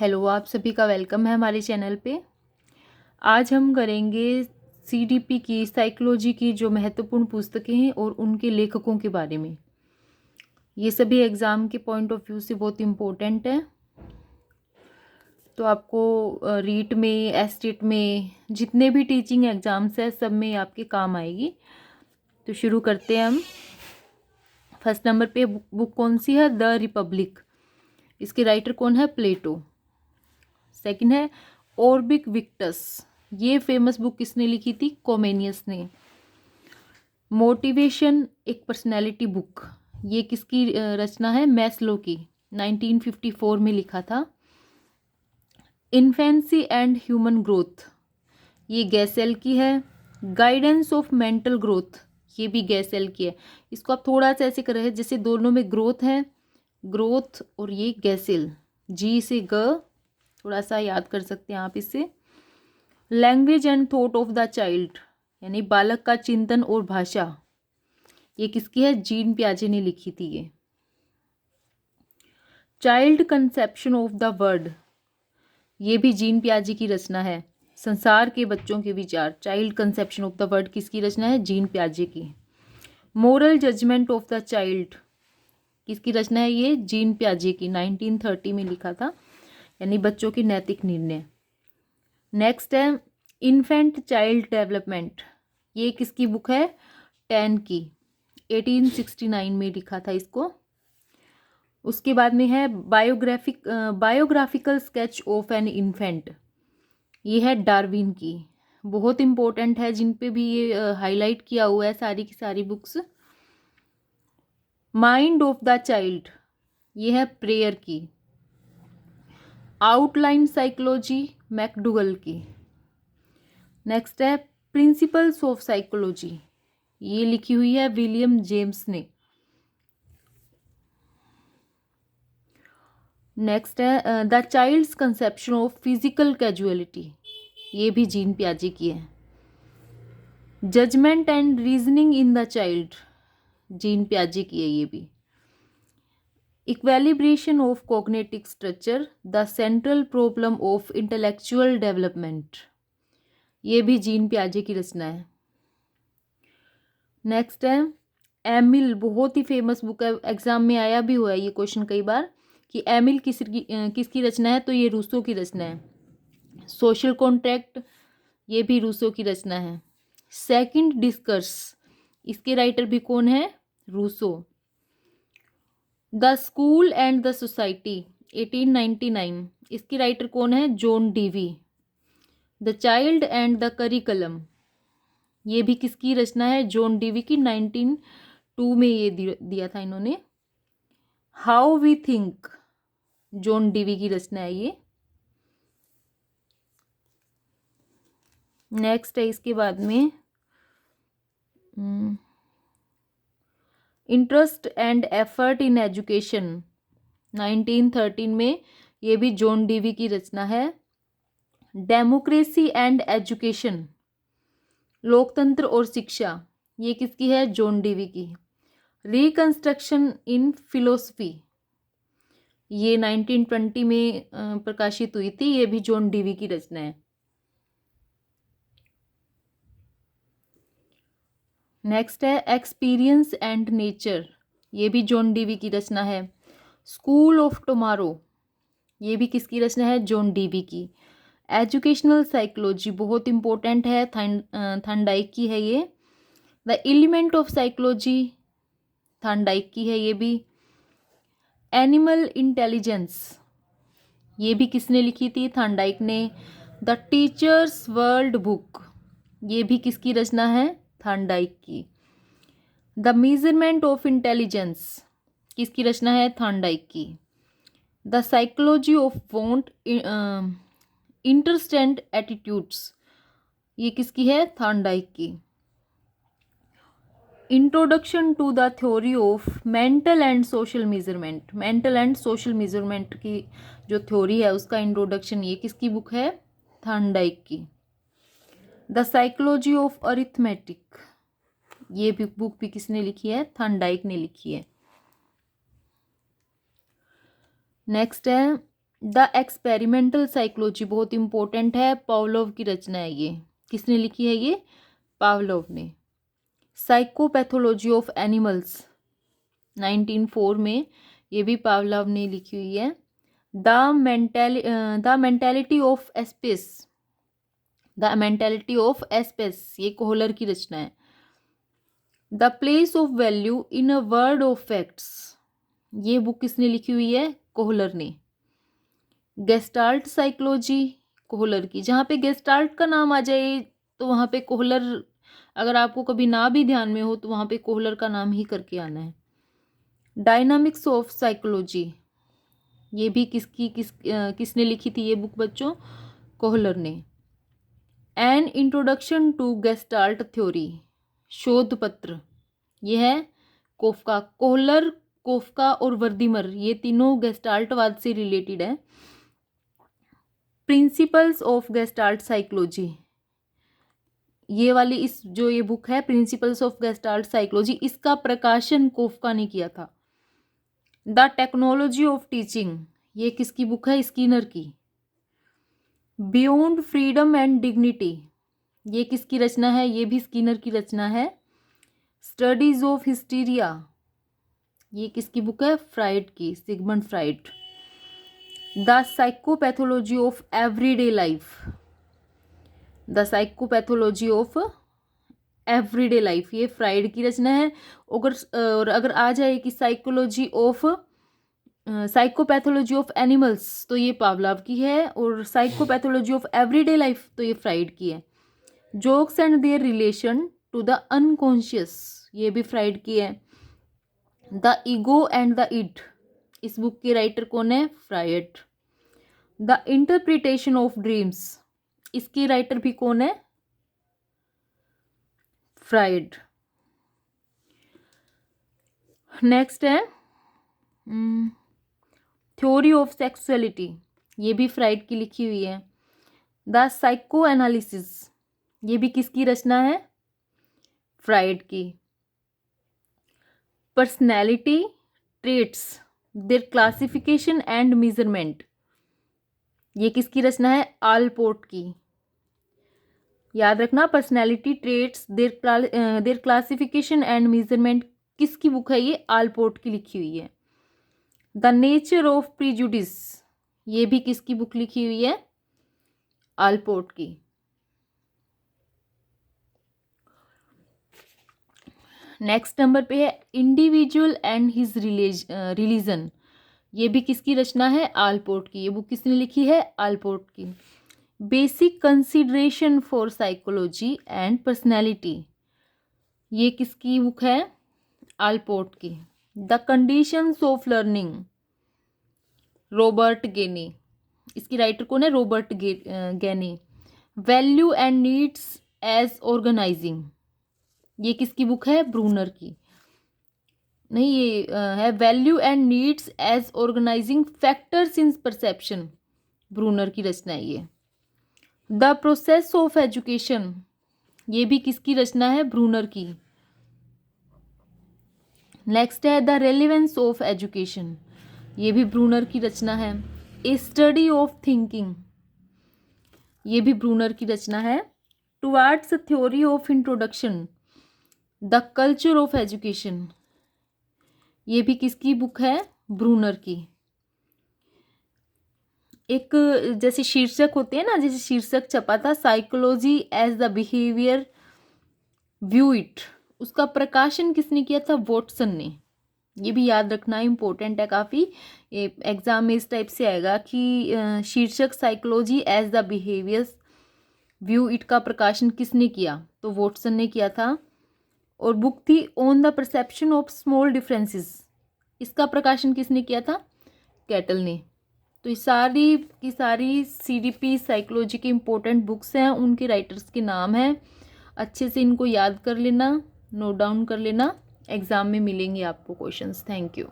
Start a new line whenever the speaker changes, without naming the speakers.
Hello, आप सभी का वेलकम है हमारे चैनल पे। आज हम करेंगे सीडीपी की साइकोलॉजी की जो महत्वपूर्ण पुस्तकें हैं और उनके लेखकों के बारे में। ये सभी एग्ज़ाम के पॉइंट ऑफ व्यू से बहुत इम्पोर्टेंट है, तो आपको रीट में, एसटेट में, जितने भी टीचिंग एग्ज़ाम्स हैं सब में आपके काम आएगी। तो शुरू करते हैं हम। फर्स्ट नंबर पे बुक कौन सी है? The Republic. इसके राइटर कौन है? प्लेटो। सेकंड है ऑर्बिक विक्टस। ये फेमस बुक किसने लिखी थी? कोमेनियस ने। मोटिवेशन एक पर्सनैलिटी बुक, ये किसकी रचना है? मैस्लो की, 1954 में लिखा था। इन्फेंसी एंड ह्यूमन ग्रोथ, ये गैसेल की है। गाइडेंस ऑफ मेंटल ग्रोथ, ये भी गैसेल की है। इसको आप थोड़ा सा ऐसे कर रहे हैं जैसे दोनों में ग्रोथ है, ग्रोथ, और ये गैसेल, जी से ग, थोड़ा सा याद कर सकते हैं आप इससे। Language and thought of the child, यानी बालक का चिंतन और भाषा, ये किसकी है? जीन पियाजे ने लिखी थी ये। Child conception of the world, ये भी जीन पियाजे की रचना है। संसार के बच्चों के विचार, child conception of the world किसकी रचना है? जीन पियाजे की। Moral judgement of the child, किसकी रचना है ये? जीन पियाजे की, 1930 में लिखा था, यानी बच्चों के नैतिक निर्णय। नेक्स्ट है इन्फेंट चाइल्ड डेवलपमेंट, ये किसकी बुक है? टैन की, 1869 में लिखा था इसको। उसके बाद में है biographical sketch of an infant, ये है डार्विन की। बहुत इंपॉर्टेंट है, जिन पे भी ये हाईलाइट किया हुआ है सारी की सारी books. Mind of the child, ये है प्रेयर की। आउटलाइन साइकोलॉजी मैकडुगल की। नेक्स्ट है प्रिंसिपल्स ऑफ साइकोलॉजी, ये लिखी हुई है विलियम जेम्स ने। नेक्स्ट है the child's conception of physical causality, ये भी जीन पियाजे की है। Judgement and reasoning in the child, Jean पियाजे की है ये भी। Equilibration of cognitive structure, the central problem of intellectual development, ये भी जीन पियाजे की रचना है। नेक्स्ट है एमिल, बहुत ही फेमस बुक है, एग्जाम में आया भी हुआ है ये क्वेश्चन कई बार कि एमिल किसकी रचना है? तो ये रूसो की रचना है। सोशल कॉन्ट्रैक्ट, ये भी रूसो की रचना है। सेकंड डिस्कर्स, इसके राइटर भी कौन है? Rousseau. The school and the society, 1899, इसकी राइटर कौन है? John Dewey. The child and the curriculum, ये भी किसकी रचना है? जॉन डीवी की, 1902 में ये दिया था इन्होंने। How we think, John Dewey की रचना है ये। नेक्स्ट है इसके बाद में interest and effort in education, 1913 में, ये भी जॉन डीवी की रचना है। डेमोक्रेसी एंड एजुकेशन, लोकतंत्र और शिक्षा, ये किसकी है? जॉन डीवी की। रिकंस्ट्रक्शन इन फिलोसफी, ये 1920 में प्रकाशित हुई थी, ये भी जॉन डीवी की रचना है। नेक्स्ट है एक्सपीरियंस एंड नेचर, ये भी जॉन डीवी की रचना है। स्कूल ऑफ टुमारो, ये भी किसकी रचना है? जॉन डीवी की। एजुकेशनल साइकोलॉजी बहुत इंपॉर्टेंट है, थॉर्नडाइक की है ये। The element of psychology, Thorndike की है ये भी। एनिमल इंटेलिजेंस, ये भी किसने लिखी थी? थॉर्नडाइक ने। द टीचर्स वर्ल्ड बुक, ये भी किसकी रचना है? थॉर्नडाइक की। द मेजरमेंट ऑफ इंटेलिजेंस, किसकी रचना है? थॉर्नडाइक की। The psychology of want, interest and attitudes, ये किसकी है? थॉर्नडाइक की। Introduction to the theory of mental and social measurement, mental and social measurement की जो थ्योरी है उसका इंट्रोडक्शन, ये किसकी बुक है? थॉर्नडाइक की। द साइकोलॉजी ऑफ अरिथमेटिक, ये भी बुक भी किसने लिखी है? थॉर्नडाइक ने लिखी है। नेक्स्ट है द एक्सपेरिमेंटल साइकोलॉजी बहुत इंपॉर्टेंट है, पावलोव की रचना है ये। किसने लिखी है ये? पावलोव ने। साइकोपैथोलॉजी ऑफ एनिमल्स 1904 में, ये भी पावलोव ने लिखी हुई है। The mentality of space, the mentality of space, ये कोहलर की रचना है। The place of value in a world of facts, ये बुक किसने लिखी हुई है? कोहलर ने। गेस्टाल्ट साइकोलॉजी कोहलर की। जहाँ पे गेस्टाल्ट का नाम आ जाए तो वहाँ पे कोहलर, अगर आपको कभी ना भी ध्यान में हो तो वहाँ पे कोहलर का नाम ही करके आना है। डायनामिक्स ऑफ साइकोलॉजी, ये भी किसने लिखी थी ये बुक बच्चों? कोहलर ने। An introduction to gestalt theory, शोध पत्र, ये है कोफका। कोहलर, कोफका और वर्दीमर, ये तीनों गेस्टाल्टवाद से रिलेटेड है। प्रिंसिपल्स ऑफ गेस्टाल्ट साइकोलॉजी, ये वाली जो ये बुक है प्रिंसिपल्स ऑफ गेस्टाल्ट साइकोलॉजी, इसका प्रकाशन कोफका ने किया था। द टेक्नोलॉजी ऑफ टीचिंग, ये किसकी बुक है? स्किनर की। बियॉन्ड फ्रीडम एंड डिग्निटी, ये किसकी रचना है? ये भी स्किनर की रचना है। स्टडीज ऑफ हिस्टीरिया, ये किसकी बुक है? फ्राइड की, Sigmund Freud. The psychopathology of everyday life, the psychopathology of everyday life, ये फ्राइड की रचना है। अगर आ जाए कि साइकोपैथोलॉजी ऑफ एनिमल्स तो ये पावलोव की है, और साइकोपैथोलॉजी ऑफ एवरीडे लाइफ तो ये फ्राइड की है। Jokes and their relation to the unconscious, ये भी फ्राइड की है। The ego and the id, इस बुक के राइटर कौन है? Freud. The interpretation of dreams, इसकी राइटर भी कौन है? फ्राइड। नेक्स्ट है थ्योरी ऑफ सेक्सुअलिटी, ये भी फ्राइड की लिखी हुई है। द साइको एनालिसिस, ये भी किसकी रचना है? फ्राइड की। Personality traits, there classification and measurement, ये किसकी रचना है? आलपोर्ट की। याद रखना, personality traits, there classification and measurement, किसकी बुक है ये? आलपोर्ट की लिखी हुई है। द नेचर ऑफ प्रीजुडिस, ये भी किसकी बुक लिखी हुई है? आलपोर्ट की। नेक्स्ट नंबर पे है इंडिविजुअल एंड हिज रिलीजन, ये भी किसकी रचना है? आलपोर्ट की। ये बुक किसने लिखी है? आलपोर्ट की। Basic consideration for psychology and personality, ये किसकी बुक है? आलपोर्ट की। The conditions of learning, Robert Gagne, इसकी राइटर कौन है? Robert Gagne. Value and needs as organising, ये किसकी बुक है? ब्रूनर की। नहीं, ये है value and needs as organising factors in perception, Bruner की रचना है ये। द प्रोसेस ऑफ एजुकेशन, ये भी किसकी रचना है? ब्रूनर की। नेक्स्ट है द रेलिवेंस ऑफ एजुकेशन, ये भी ब्रूनर की रचना है। ए स्टडी ऑफ थिंकिंग, ये भी ब्रूनर की रचना है। Towards theory of introduction, the culture of education, ये भी किसकी बुक है? ब्रूनर की। एक जैसे शीर्षक होते हैं ना, जैसे शीर्षक छपा था psychology as the behaviour view it, उसका प्रकाशन किसने किया था? वॉटसन ने। ये भी याद रखना इम्पोर्टेंट है काफ़ी, एग्जाम में इस टाइप से आएगा कि शीर्षक psychology as the behaviour view it का प्रकाशन किसने किया? तो वॉटसन ने किया था। और बुक थी on the perception of small differences, इसका प्रकाशन किसने किया था? कैटल ने। तो ये सारी की सारी CDP साइकोलॉजी की इम्पोर्टेंट बुक्स हैं, उनके राइटर्स के नाम हैं। अच्छे से इनको याद कर लेना, नोट डाउन कर लेना, एग्ज़ाम में मिलेंगे आपको क्वेश्चंस। Thank you.